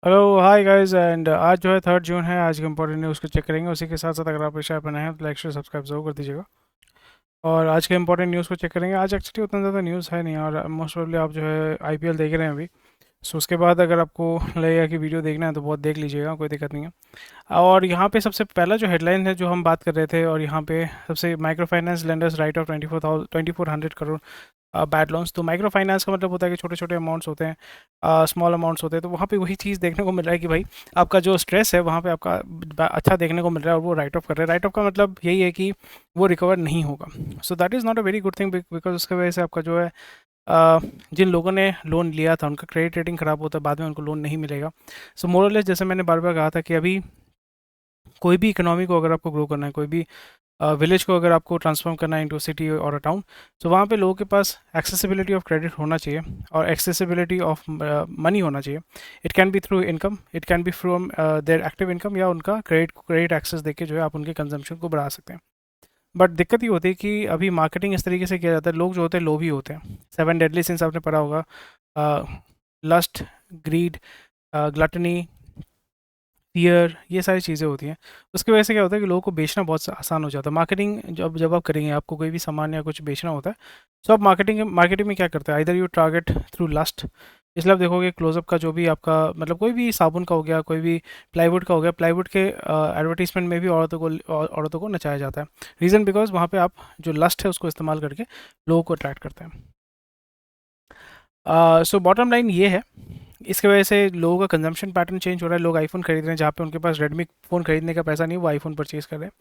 Hello hi guys and आज जो है 3 जून है। आज के इंपॉर्टेंट न्यूज़ को चेक करेंगे। उसी के साथ साथ अगर आप इस चैनल पर नए हैं तो लाइक शेयर सब्सक्राइब जरूर कर दीजिएगा। और आज के इंपॉर्टेंट न्यूज़ को चेक करेंगे। आज एक्चुअली उतना ज़्यादा न्यूज़ है नहीं और मोस्ट प्रोबेबली आप जो है आईपीएल देख रहे हैं अभी। सो उसके बाद अगर आपको लगेगा कि वीडियो देखना है तो बहुत देख लीजिएगा, कोई दिक्कत नहीं है। और यहाँ पे सबसे पहला जो हेडलाइन है जो हम बात कर रहे थे, और यहाँ पे सबसे micro finance lenders right of 2400 crore bad loans. तो माइक्रो फाइनेंस का मतलब होता है कि छोटे छोटे अमाउंट्स होते हैं, स्मॉल अमाउंट्स होते हैं। तो वहाँ पे वही चीज़ देखने को मिल रहा है कि भाई आपका जो स्ट्रेस है वहाँ पे आपका अच्छा देखने को मिल रहा है और वो राइट ऑफ कर रहे हैं। राइट ऑफ का मतलब यही है कि वो रिकवर नहीं होगा। So that is not a very good thing, because उसकी वजह से आपका जो है जिन लोगों ने लोन लिया था उनका क्रेडिट रेटिंग ख़राब होता है, बाद में उनको लोन नहीं मिलेगा। सो मोरलेस जैसे मैंने बार बार कहा था कि अभी कोई भी इकोनॉमी को अगर आपको ग्रो करना है, कोई भी विलेज को अगर आपको ट्रांसफॉर्म करना है इंटू सिटी और अ टाउन, तो वहाँ पे लोगों के पास एक्सेसिबिलिटी ऑफ क्रेडिट होना चाहिए और एक्सेसिबिलिटी ऑफ मनी होना चाहिए। It can be through income, it can be from their active income, या उनका क्रेडिट एक्सेस देके जो है आप उनके कंजम्पशन को बढ़ा सकते हैं। बट दिक्कत ये होती है कि अभी मार्केटिंग इस तरीके से किया जाता है, लोग जो होते हैं लोभी होते हैं। 7 डेडली सिंस आपने पढ़ा होगा, लस्ट, ग्रीड, ग्लटनी, फियर, ये सारी चीज़ें होती हैं। उसकी वजह से क्या होता है कि लोगों को बेचना बहुत आसान हो जाता है। मार्केटिंग जब जब आप करेंगे, आपको कोई भी सामान या कुछ बेचना होता है, तो आप मार्केटिंग में क्या करते हैं, either you target through lust. इसलिए आप देखोगे क्लोजअप का जो भी आपका मतलब कोई भी साबुन का हो गया, कोई भी प्लाईवुड का हो गया, प्लाईवुड के एडवर्टीजमेंट में भी औरतों को नचाया जाता है। रीज़न बिकॉज वहाँ पे आप जो लस्ट है उसको इस्तेमाल करके लोगों को अट्रैक्ट करते हैं। सो बॉटम लाइन ये है, इसकी वजह से लोगों का कंजम्पशन पैटर्न चेंज हो रहा है। लोग आईफोन खरीद रहे हैं, जहाँ पे उनके पास रेडमी फ़ोन खरीदने का पैसा नहीं, वो आईफोन परचेज कर रहे हैं।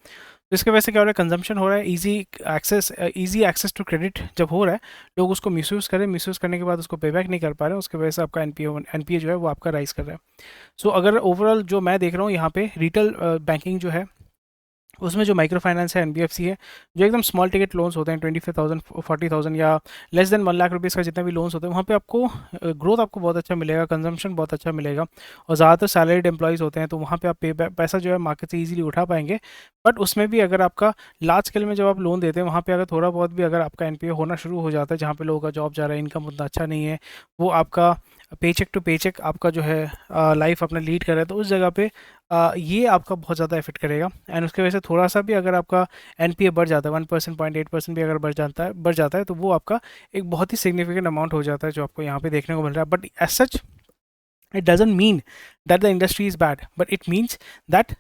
तो इसकी वजह से क्या हो रहा है, कंजम्पशन हो रहा है, इजी एक्सेस टू क्रेडिट जब हो रहा है, लोग उसको मिसयूज़ करें, मिसयूज़ करने के बाद उसको पे बैक नहीं कर पा रहे हैं। उसकी वजह से आपका एनपीए जो है वो आपका राइज कर रहा है। सो अगर ओवरऑल जो मैं देख रहा हूँ यहाँ पे रिटेल बैंकिंग जो है, उसमें जो माइक्रो फाइनेंस है, एनबीएफसी है, जो एकदम स्मॉल टिकट लोन्स होते हैं, 25,000 40,000 या लेस देन 1 लाख रुपीज़ का जितना भी लोन्स होते हैं, वहाँ पे आपको ग्रोथ आपको बहुत अच्छा मिलेगा, कंजम्पशन बहुत अच्छा मिलेगा। और ज़्यादातर सैलरीड एम्प्लॉयज़ होते हैं, तो वहाँ पे आप पैसा जो है मार्केट से ईजिली उठा पाएंगे। बट उसमें भी अगर आपका लार्ज स्केल में जब आप लोन देते हैं, वहाँ पे अगर थोड़ा बहुत भी अगर आपका एनपीए होना शुरू हो जाता है, जहाँ पे लोगों का जॉब जा रहा है, इनकम उतना अच्छा नहीं है, वो आपका पेचेक टू पेचेक आपका जो है लाइफ अपना लीड कर रहा है, तो उस जगह पे ये आपका बहुत ज़्यादा इफेक्ट करेगा। एंड उसकी वजह से थोड़ा सा भी अगर आपका एनपीए बढ़ जाता है, 1%, 0.8% भी अगर बढ़ जाता है, तो वो आपका एक बहुत ही सिग्निफिकेंट अमाउंट हो जाता है जो आपको यहाँ पे देखने को मिल रहा है। But as such it doesn't mean that the industry is bad, but it means that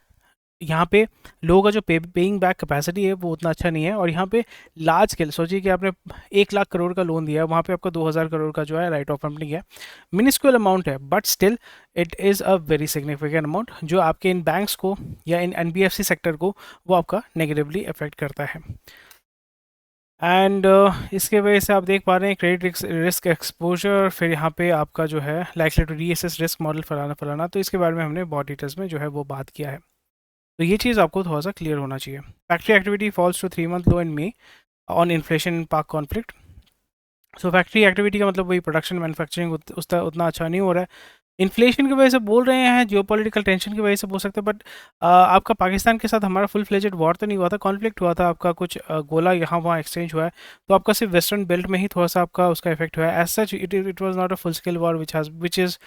यहाँ पे लोगों का जो पेइंग बैक कैपेसिटी है वो उतना अच्छा नहीं है। और यहाँ पे लार्ज स्केल सोचिए कि आपने 1 लाख करोड़ का लोन दिया है, वहाँ पे आपका 2,000 करोड़ का जो है राइट ऑफ फंडिंग है। मिनिस्क्यूल अमाउंट है, but still it is a very significant amount जो आपके इन बैंक्स को या इन एनबीएफसी सेक्टर को वो आपका नेगेटिवली अफेक्ट करता है। एंड इसके वजह से आप देख पा रहे हैं क्रेडिट रिस्क एक्सपोजर, फिर यहाँ पे आपका जो है likely to reassess risk model फलाना फलाना। तो इसके बारे में हमने बहुत डिटेल्स में जो है वो बात किया है। तो ये चीज़ आपको थोड़ा सा क्लियर होना चाहिए। Factory activity falls to 3 month low in May on inflation in Pak conflict. So factory activity का मतलब वही प्रोडक्शन मैन्युफैक्चरिंग उतना अच्छा नहीं हो रहा है। इन्फ्लेशन की वजह से बोल रहे हैं, जियोपॉलिटिकल टेंशन की वजह से बोल सकते हैं। बट आपका पाकिस्तान के साथ हमारा फुल फ्लेजेड वॉर तो नहीं हुआ था, कॉन्फ्लिक्ट हुआ था, आपका कुछ गोला यहाँ वहाँ एक्सचेंज हुआ है। तो आपका सिर्फ वेस्टर्न बेल्ट में ही थोड़ा सा आपका उसका इफेक्ट हुआ है। As such it was not a full scale war which is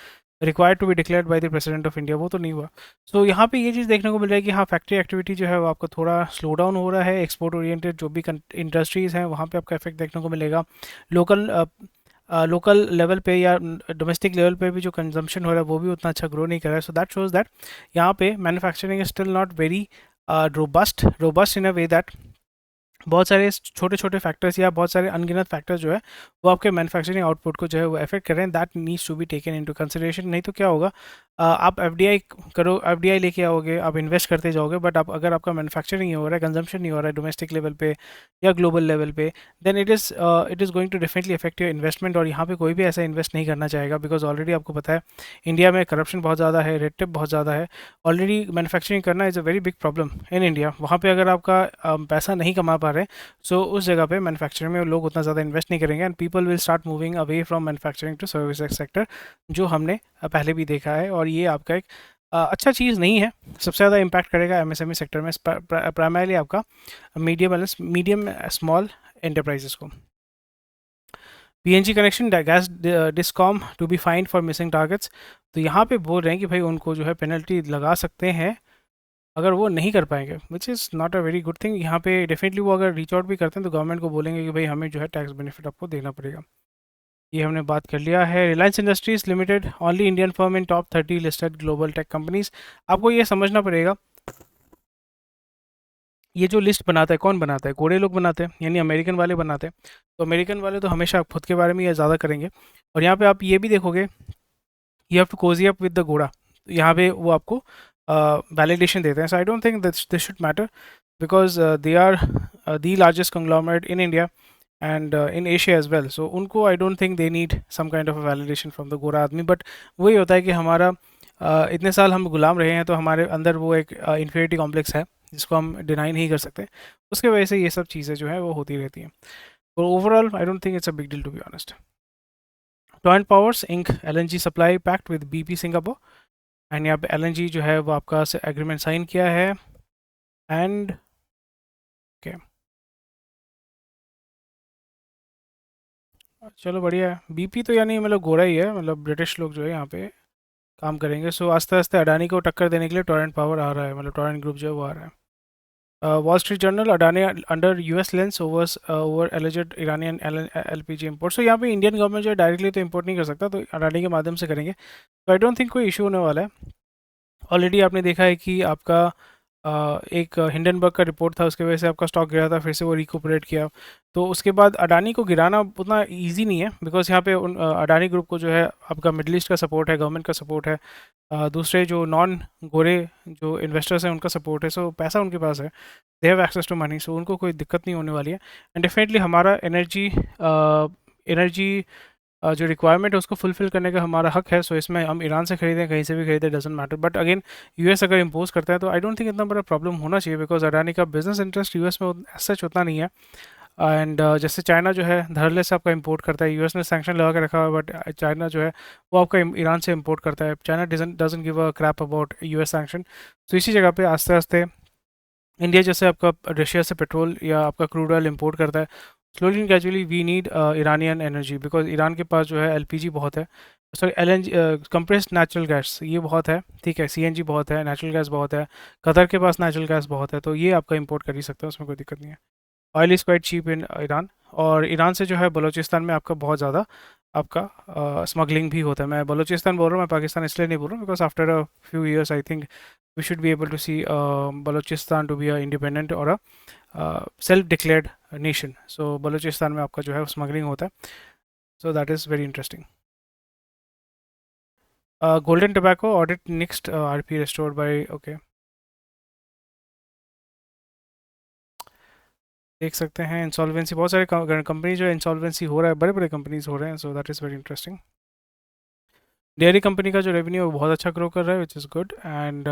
required to be declared by the president of India, वो तो नहीं हुआ। सो यहाँ पे ये चीज़ देखने को मिल रहा है कि हाँ, फैक्ट्री एक्टिविटी जो है वो आपका थोड़ा स्लो डाउन हो रहा है। एक्सपोर्ट ओरिएंटेड जो भी इंडस्ट्रीज़ हैं वहाँ पे आपका इफेक्ट देखने को मिलेगा। लोकल लोकल लेवल पे या डोमेस्टिक लेवल पे भी जो कंजम्पशन हो रहा है वो भी उतना अच्छा ग्रो नहीं कर रहा है। सो दैट शोज दैट यहाँ पे manufacturing is still not very robust in a way that बहुत सारे छोटे छोटे फैक्टर्स या बहुत सारे अनगिनत फैक्टर्स जो है वो आपके मैन्युफैक्चरिंग आउटपुट को जो है वो अफेक्ट कर रहे हैं। That needs to be taken into consideration. नहीं तो क्या होगा, आप एफडीआई करो, एफडीआई लेके आओगे, आप इन्वेस्ट करते जाओगे, बट आप अगर आपका मैन्युफैक्चरिंग नहीं हो रहा है, कंजम्पशन नहीं हो रहा है डोमेस्टिक लेवल पे या ग्लोबल लेवल पे, then it is going to definitely affect your investment. और यहाँ पे कोई भी ऐसा इन्वेस्ट नहीं करना चाहेगा, बिकॉज ऑलरेडी आपको पता है इंडिया में करप्शन बहुत ज़्यादा है, रेड टेप बहुत ज़्यादा है। ऑलरेडी मैन्युफैक्चरिंग करना is a very big problem in India. वहाँ पे अगर आपका पैसा नहीं कमा पा रहे, सो उस जगह पे मैन्युफैक्चरिंग में लोग उतना ज़्यादा इन्वेस्ट नहीं करेंगे, and people will start moving away from manufacturing to services sector, जो हमने पहले भी देखा है। और ये आपका एक अच्छा चीज़ नहीं है। सबसे ज़्यादा इम्पैक्ट करेगा एमएसएमई सेक्टर में, प्राइमरली आपका मीडियम स्मॉल एंटरप्राइजेस को। PNG connection gas discom to be fined for missing targets. तो यहाँ पे बोल रहे हैं कि भाई उनको जो है पेनल्टी लगा सकते हैं अगर वो नहीं कर पाएंगे, which is not a very good thing. यहाँ पे डेफिनेटली वो अगर रीच आउट भी करते हैं तो गवर्नमेंट को बोलेंगे कि भाई हमें जो है टैक्स बेनिफिट आपको देना पड़ेगा। ये हमने बात कर लिया है। Reliance Industries Limited only Indian firm in top 30 listed global tech companies. आपको ये समझना पड़ेगा, ये जो लिस्ट बनाता है कौन बनाता है? गोरे लोग बनाते हैं, यानी अमेरिकन वाले बनाते हैं। तो अमेरिकन वाले तो हमेशा खुद के बारे में ये ज़्यादा करेंगे। और यहाँ पे आप ये भी देखोगे, you have to cozy up with the घोड़ा। यहाँ पे वो आपको वैलिडेशन देते हैं। So I don't think this should matter, because they are the largest conglomerate in India and in Asia as well. So उनको I don't think they need some kind of validation from the गोरा आदमी। But वही होता है कि हमारा इतने साल हम गुलाम रहे हैं तो हमारे अंदर वो एक इन्फीरिटी कॉम्प्लेक्स है जिसको हम डिनाई नहीं कर सकते। उसके वजह से ये सब चीज़ें जो है वो होती रहती हैं। तो overall I don't think it's a big deal to be honest. Torrent Power's ink LNG supply pact with BP Singapore. And यहाँ पे एलएनजी जो है वो आपका एग्रीमेंट साइन किया है। एंड ओके, चलो बढ़िया है। बीपी तो यानी मतलब गोरा ही है, मतलब ब्रिटिश लोग जो है यहाँ पे काम करेंगे। सो आस्ते आस्ते अडानी को टक्कर देने के लिए टोरेंट पावर आ रहा है, मतलब टोरेंट ग्रुप जो है वो आ रहा है। Wall Street Journal, Adani under US lens over alleged Iranian LPG import. So यहाँ पे इंडियन गवर्नमेंट जो है डायरेक्टली तो इंपोर्ट नहीं कर सकता, तो अडानी के माध्यम से करेंगे। तो आई डोंट थिंक कोई इशू होने वाला है। ऑलरेडी आपने देखा है कि आपका एक हिंडनबर्ग का रिपोर्ट था, उसके वजह से आपका स्टॉक गिरा था, फिर से वो रिकूपरेट किया। तो उसके बाद अडानी को गिराना उतना इजी नहीं है, बिकॉज यहाँ पे अडानी ग्रुप को जो है आपका मिडल ईस्ट का सपोर्ट है, गवर्नमेंट का सपोर्ट है, दूसरे जो नॉन गोरे जो इन्वेस्टर्स हैं उनका सपोर्ट है। सो पैसा उनके पास है, they have access to money. So उनको कोई दिक्कत नहीं होने वाली है। एंड डेफिनेटली हमारा एनर्जी जो रिक्वायरमेंट है उसको फुलफिल करने का हमारा हक है। सो इसमें हम ईरान से खरीदें, कहीं से भी खरीदें, doesn't matter. But again US अगर इम्पोज करता है तो आई डोंट थिंक इतना बड़ा प्रॉब्लम होना चाहिए, बिकॉज अडानी का बिजनेस इंटरेस्ट यूएस में सच उतना नहीं है। एंड जैसे चाइना जो है धड़ल्ले से आपका इंपोर्ट करता है, यूएस ने सैंक्शन लगा के रखा हुआ है, बट चाइना जो है वो आपका ईरान से इंपोर्ट करता है। China doesn't give a crap about US sanction. तो इसी जगह पे आस्ते आस्ते इंडिया जैसे आपका रशिया से पेट्रोल या आपका क्रूड ऑयल इंपोर्ट करता है, slowly and gradually we need Iranian energy, because Iran के पास जो है एलपीजी बहुत है, sorry LNG compressed natural gas ये बहुत है, ठीक है, सीएनजी बहुत है, नेचुरल गैस बहुत है, कतर के पास नेचुरल गैस बहुत है। तो ये आपका इंपोर्ट कर ही सकते हैं, उसमें कोई दिक्कत नहीं है। Oil is quite cheap in Iran. और ईरान से जो है बलूचिस्तान में आपका बहुत ज़्यादा आपका स्मगलिंग भी होता है। मैं बलूचिस्तान बोल रहा हूँ, मैं पाकिस्तान इसलिए नहीं बोल रहा हूँ, because after a few years I think we should be able to see Balochistan to be a independent or a self-declared nation. So Balochistan में आपका जो है स्मगलिंग होता है, so that is very interesting. Golden Tobacco audit next RP restored by okay. देख सकते हैं insolvency, बहुत सारे कंपनी जो है इंसॉल्वेंसी हो रहा है, बड़े बड़े कंपनीज हो रहे हैं। So that is very interesting. Dairy company का जो रेवेन्यू है वो बहुत अच्छा ग्रो कर रहा है, which is good. And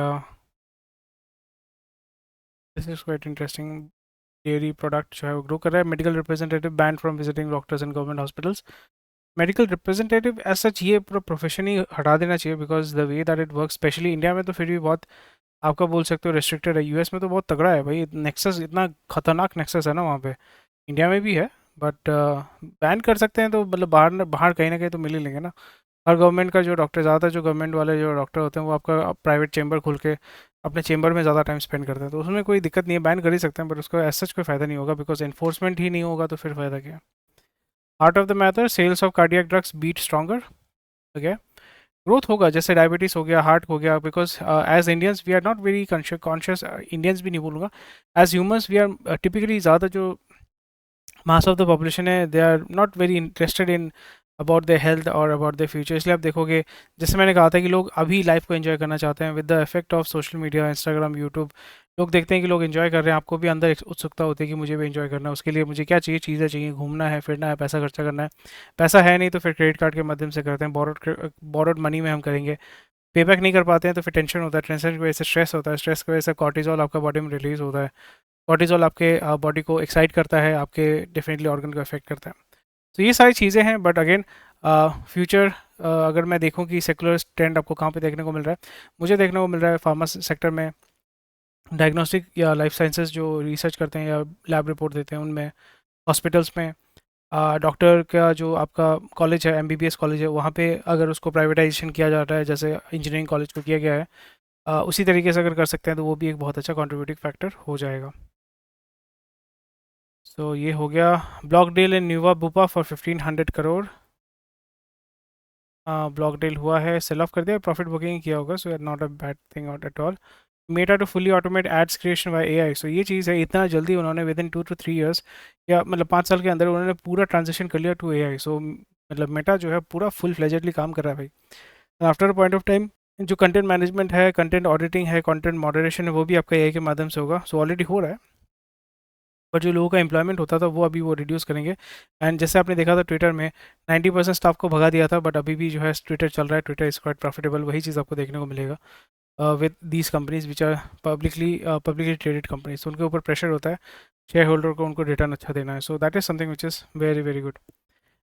this is quite interesting. Dairy product जो है वो ग्रो कर रहा है। Medical representative banned from visiting doctors in government hospitals. Medical representative as such ये पूरा प्रोफेशन ही हटा देना चाहिए, because the way that it work, specially India में तो फिर भी बहुत आपका बोल सकते हो रिस्ट्रिक्टेड है। यूएस में तो बहुत तगड़ा है भाई, नेक्सस इतना खतरनाक नेक्सस है ना वहाँ पे। इंडिया में भी है, बट बैन कर सकते हैं तो मतलब बाहर बाहर कहीं ना कहीं तो मिल ही लेंगे ना। हर गवर्नमेंट का जो डॉक्टर, ज़्यादातर जो गवर्नमेंट वाले जो डॉक्टर होते हैं वो आपका प्राइवेट चेंबर खोल के अपने चेंबर में ज़्यादा टाइम स्पेंड करते हैं, तो उसमें कोई दिक्कत नहीं है, बैन कर ही सकते हैं। बट उसको एज सच कोई फ़ायदा नहीं होगा, बिकॉज इन्फोर्समेंट ही नहीं होगा तो फिर फ़ायदा क्या। Heart of the matter, sales of cardiac drugs beat stronger. Okay, growth होगा जैसे डायबिटीज़ हो गया, हार्ट हो गया, because as Indians we are not very conscious, Indians भी नहीं बोलूँगा, as humans we are typically ज़्यादा जो मास ऑफ द पॉपुलेशन है they are not very interested in about the health और अबाउट द फ्यूचर। इसलिए आप देखोगे, जैसे मैंने कहा था कि लोग अभी लाइफ को एंजॉय करना चाहते हैं। With the effect of social media, Instagram, YouTube, लोग देखते हैं कि लोग एंजॉय कर रहे हैं, आपको भी अंदर एक उत्सुकता होती है कि मुझे भी एंजॉय करना है। उसके लिए मुझे क्या चाहिए, चीज़ें चाहिए, घूमना है, फिरना है, पैसा खर्चा करना है। पैसा है नहीं तो फिर क्रेडिट कार्ड के माध्यम से करते हैं, बोरोड मनी में हम करेंगे। पेबैक नहीं कर पाते हैं तो फिर टेंशन होता है, टेंशन की वजह से स्ट्रेस होता है, स्ट्रेस की वजह से कॉर्टिजोल आपका बॉडी में रिलीज होता है। कॉर्टिजोल आपके बॉडी को एक्साइट करता है, आपके डेफिनेटली ऑर्गन को अफेक्ट करता है। तो ये सारी चीज़ें हैं। बट अगेन फ्यूचर अगर मैं देखूं कि सेकुलर ट्रेंड आपको कहाँ पे देखने को मिल रहा है, मुझे देखने को मिल रहा है फार्मा सेक्टर में, डायग्नोस्टिक या लाइफ साइंसेज जो रिसर्च करते हैं या लैब रिपोर्ट देते हैं उनमें, हॉस्पिटल्स में, डॉक्टर का जो आपका कॉलेज है, एमबीबीएस कॉलेज है, वहाँ पे अगर उसको प्राइवेटाइजेशन किया जाता है जैसे इंजीनियरिंग कॉलेज को किया गया है, उसी तरीके से अगर कर सकते हैं तो वो भी एक बहुत अच्छा कंट्रीब्यूटिंग फैक्टर हो जाएगा। सो ये हो गया। ब्लॉकडेल एंड न्यूवा बुपा फॉर 1500 करोड़। ब्लॉकडेल हुआ है, सेल ऑफ कर दिया, प्रॉफिट बुकिंग किया होगा, so not a bad thing out at all. Meta to fully automate ads creation by AI. So ये चीज़ है, इतना जल्दी उन्होंने विद इन 2 to 3 years या मतलब 5 साल के अंदर उन्होंने पूरा ट्रांजिशन कर लिया टू एआई। सो मतलब मेटा जो है पूरा फुल फ्लेजेडली काम कर रहा है भाई। आफ्टर पॉइंट ऑफ टाइम जो कंटेंट मैनेजमेंट है, कंटेंट ऑडिटिंग है, कंटेंट मॉडरेशन है, वो भी आपका एआई के माध्यम से होगा। सो ऑलरेडी हो रहा है, पर जो लोगों का एम्प्लॉयमेंट होता था वो अभी वो रिड्यूस करेंगे। एंड जैसे आपने देखा था ट्विटर में 90% स्टाफ को भगा दिया था, बट अभी भी जो है ट्विटर चल रहा है, ट्विटर इज़ क्वाइट प्रॉफिटेबल। वही चीज़ आपको देखने को मिलेगा with these companies which are publicly traded companies. उनके ऊपर प्रेशर होता है शेयर होल्डर को, उनको रिटर्न अच्छा देना है। So that is something which is very very good.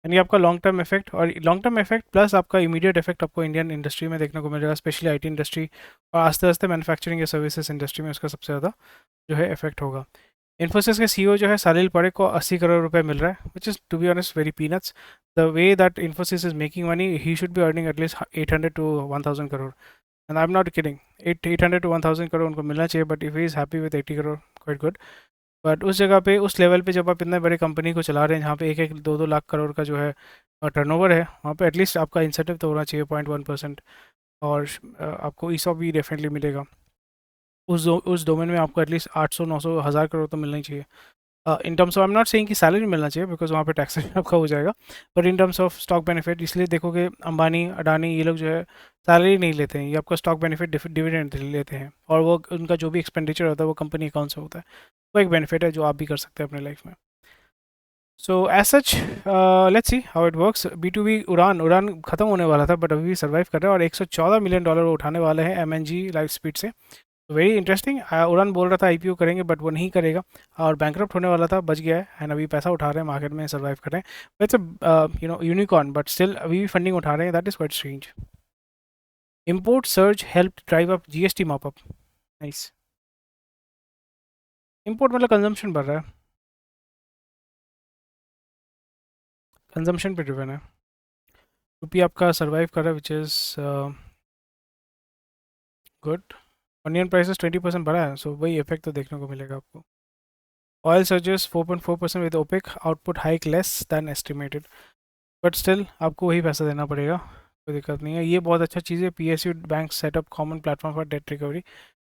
यानी आपका लॉन्ग टर्म इफेक्ट, और लॉन्ग टर्म इफेक्ट प्लस आपका इमीडिएट इफेक्ट आपको इंडियन इंडस्ट्री में देखने को मिलेगा, स्पेशली आईटी इंडस्ट्री और आस्ते आस्ते मैन्युफैक्चरिंग या सर्विसेज इंडस्ट्री में उसका सबसे ज़्यादा जो है इफेक्ट होगा। इन्फोसिस के सीईओ जो है सालिल पारेख को 80 करोड़ रुपए मिल रहा है, which is to be honest very peanuts. The way that Infosys is making money, he should be earning at least 800 to 1000 crore. And I am not kidding, 800 to 1000 crore उनको मिलना चाहिए, but if he is happy with 80 crore, quite good. But उस जगह पे, उस level पे जब आप इतने बड़े कंपनी को चला रहे हैं जहाँ पे 1-1, 2-2 लाख करोड़ का जो है टर्नओवर है, वहाँ पे एटलीस्ट आपका इंसेंटिव तो होना चाहिए 0.1%। और आपको ईसॉप भी डेफिनेटली मिलेगा। उस डोमेन में आपको एटलीस्ट 800, 900, 1000 करोड़ तो मिलना ही चाहिए। In terms of, I am not saying कि सैलरी मिलना चाहिए बिकॉज वहाँ पे टैक्सेशन आपका हो जाएगा, but in terms of stock benefit, इसलिए देखोगे अंबानी, अडानी, ये लोग जो है सैलरी नहीं लेते हैं, ये आपका स्टॉक बेनिफिट डिविडेंड लेते हैं, और वो उनका जो भी एक्सपेंडिचर होता है वो कंपनी अकाउंट से होता है। वो एक बेनिफिट है जो आप भी कर सकते हैं अपने लाइफ में। So as such let's see how it works. B2B Udaan उड़ान खत्म होने वाला था, बट अभी भी सर्वाइव कर रहा है, और $114 मिलियन वो उठाने वाले हैं MNG लाइफ स्पीड से। Very interesting. उड़ान बोल रहा था आईपीओ करेंगे, बट वो नहीं करेगा, और बैंकरप्ट होने वाला था, बच गया है, एंड अभी पैसा उठा रहे हैं, मार्केट में सर्वाइव कर रहे हैं। इट्स यूनिकॉर्न, बट स्टिल अभी भी फंडिंग उठा रहे हैं, that is quite strange. Import surge help drive up GST mop up. Nice. Import मतलब कंजम्पशन बढ़ रहा है, कंजम्पशन पे ड्रिवन है। रुपी आपका सर्वाइव कर रहा है, which is good. Onion prices 20% बढ़ा है, सो वही इफेक्ट तो देखने को मिलेगा आपको। Oil surges 4.4% with OPEC output hike less than estimated, but still आपको वही पैसा देना पड़ेगा, कोई दिक्कत नहीं है। ये बहुत अच्छा चीज़ है, PSU bank setup common platform for date recovery,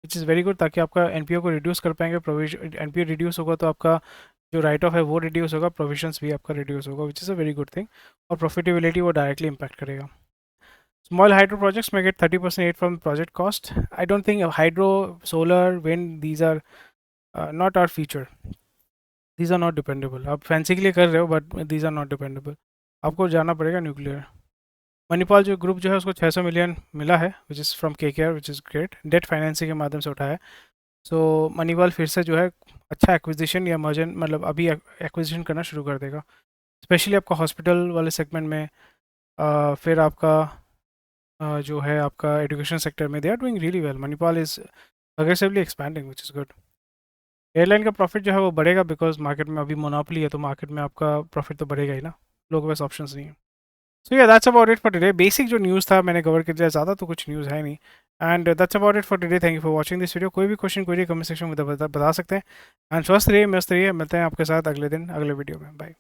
which is very good, ताकि आपका NPO को रिड्यूस कर पाएंगे। प्रोविजन NPO रिड्यूस होगा तो आपका जो राइट ऑफ है वो रिड्यूस होगा, प्रोविजंस भी आपका रिड्यूस होगा, which is a very good thing, और प्रॉफिटेबिलिटी वो डायरेक्टली इम्पैक्ट करेगा। Small hydro projects may get 30% aid from project cost. I don't think hydro, solar, wind, these are not our future. These are not dependable. आप fancy के लिए कर रहे हो, but these are not dependable. आपको जाना पड़ेगा न्यूक्लियर। मणिपाल जो ग्रुप जो है उसको 600 मिलियन मिला है, which is from KKR, which is great, debt financing के माध्यम से उठाया है। सो मणिपाल फिर से जो है अच्छा एक्विजिशन या मर्जन, मतलब अभी एक्विजिशन करना शुरू कर देगा, स्पेशली आपका हॉस्पिटल वाले सेगमेंट में। फिर आपका जो है आपका एजुकेशन सेक्टर में, they are doing really well. Manipal is aggressively expanding, which is good. Airline का प्रॉफिट जो है वो बढ़ेगा, बिकॉज मार्केट में अभी मोनोपोली है, तो मार्केट में आपका प्रॉफिट तो बढ़ेगा ही ना, लोगों के पास ऑप्शंस नहीं है। सो या that's about it for today. Basic जो न्यूज़ था मैंने कवर कर दिया, ज़्यादा तो कुछ न्यूज़ है नहीं। And that's about it for today. Thank you for watching this video. कोई भी क्वेश्चन, कोई कमेंट सेक्शन में बता सकते हैं। एंड स्वस्थ रहिए, मस्त रहिए, मिलते हैं आपके साथ अगले दिन अगले वीडियो में। बाय।